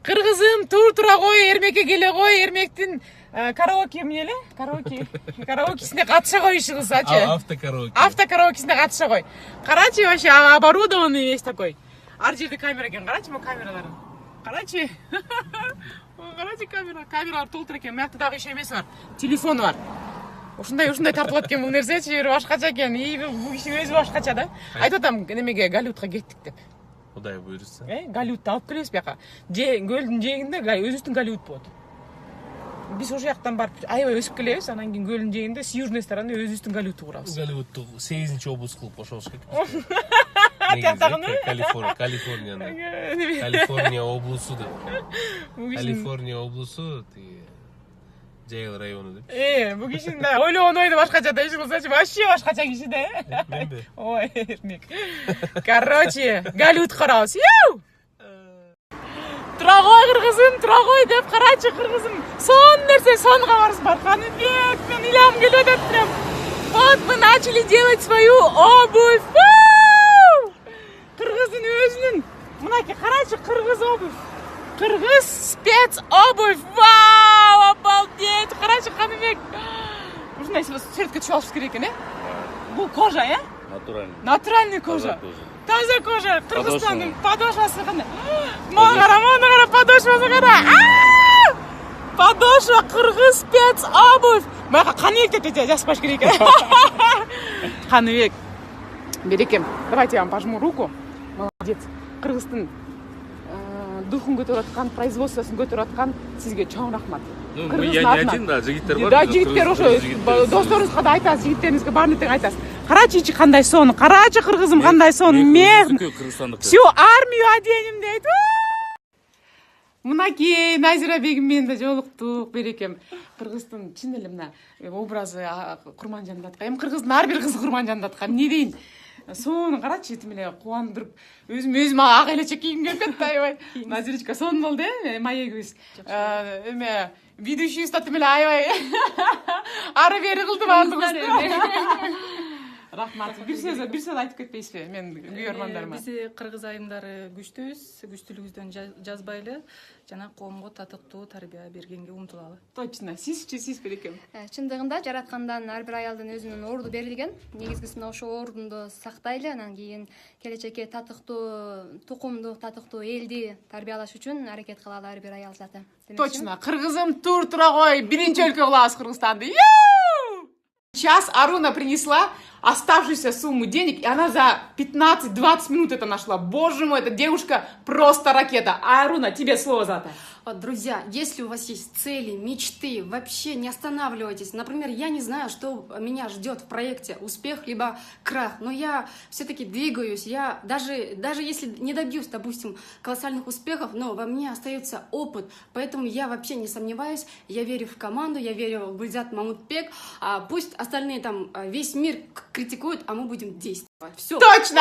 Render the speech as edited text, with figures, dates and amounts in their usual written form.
Кыргызым тура кой, эрмекке келе кой, эрмектин караоке эмне эле? Караокесине катыша коюшуңузачы. Автокараокесине катыша кой. Карачы, вообще оборудованный весь такой. Ар жерде камера экен, карачы могу камераларын. Карачы. Карачы камералар толтур экен. Мыякта дагы иш эмеси бар. Телефон бар. Ушундай тартылат экен бул нерсечи, бир башкача экен. Бул кишинин өзү башкача да. Айтып атам, немеге Голливудка кеттик деп. Кудай буйрса. Голливудду алып келебиз бияка. Көлдүн жээгинде өзүбүздүн Голливуд болот. Биз ошол жактан барып аябай өсүп келебиз, анан кийин көлдүн жээгинде с южной стороны өзүбүздүн Голливудду курабыз. Голливудду 8-облус кылып кошобуз керек. Калифорния облусу деп. Калифорния облусу Жайыл району деп. Бул кишинин да ойлогон ойду башкача да, иш кылсачы вообще башкача киши да. Менби? Ой, эрмек. Короче, Голливуд карабыз. Тура кой кыргызым, тура кой деп карачы кыргызым. Сон нерсе сонго барып Каныбек, мен илам келип атат прям. Вот мы начали делать свою обувь. Кыргыздын өзүнүн мынакей карачы кыргыз обувь. Кыргыз спец обувь. Вау, обалдеть. Карачы Каныбек. Ушундай суретке түшүп алыш керек экен, Бул кожа, Натуральный кожа. Таза кожа. Кыргызстандын подошвасы кандай? Мага кара, подошвасы кара. Подошва кыргыз спец обувь. Мага Каныбек деп жазбаш керек экен. Каныбек. Берекем. Давайте я вам пожму руку. Молодец. Кыргыздын духун көтөрүп аткан, производствосын көтөрүп аткан сизге чоң рахмат. Я не один, да, жигиттер бар. Да, жигиттер ошо досторубузга да айтасыз, жигиттериңизге баарын тең айтасыз. Карачы ичи кандай сон, карачы кыргызым кандай сон. Мен всю армию оденем дейт. Мынакей Назира бегим менен да жолуктук, Берекем. Кыргыздын чын эле мына образы Курманжанда аткан. Эми кыргыздын ар бир кызы Курманжанда аткан. Эмне дейин? Соны карачы, тим эле кубандырып, өзүм ак элечек кийим келип кетти аябай. Назирочка сон болду, маегибиз. Эме ведущий статым эле аябай. Ары бери кылды баардыгыбыз. Рахмат. Бир сөз айтып кетпейсизби мен күйөрмандарыма? Биз кыргыз айымдары күчтүүбүз, күчтүүлүгүбүздөн жазбайлы жана коомго татыктуу тарбия бергенге умтулалы. Точно. Сиз Берекем. Чындыгында жараткандан ар бир аялдын өзүнүн орду берилген. Негизгисин ошол ордунду сактайлы, анан кийин келечекке татыктуу тукумду, татыктуу элди тарбиялаш үчүн аракет кылалы ар бир аял заты. Точно. Кыргызым тура кой, биринчи өлкө кылабыз Кыргызстанды. Сейчас Аруна принесла оставшуюся сумму денег, и она за 15-20 минут это нашла. Боже мой, эта девушка просто ракета. Аруна, тебе слово за это. Друзья, если у вас есть цели, мечты, вообще не останавливайтесь. Например, я не знаю, что меня ждет в проекте, успех либо крах, но я все-таки двигаюсь. Я даже если не добьюсь, допустим, колоссальных успехов, но во мне остается опыт. Поэтому я вообще не сомневаюсь, я верю в команду, я верю в Гульзат Мамутбек. Пусть остальные там весь мир критикуют, а мы будем действовать. Все. Точно!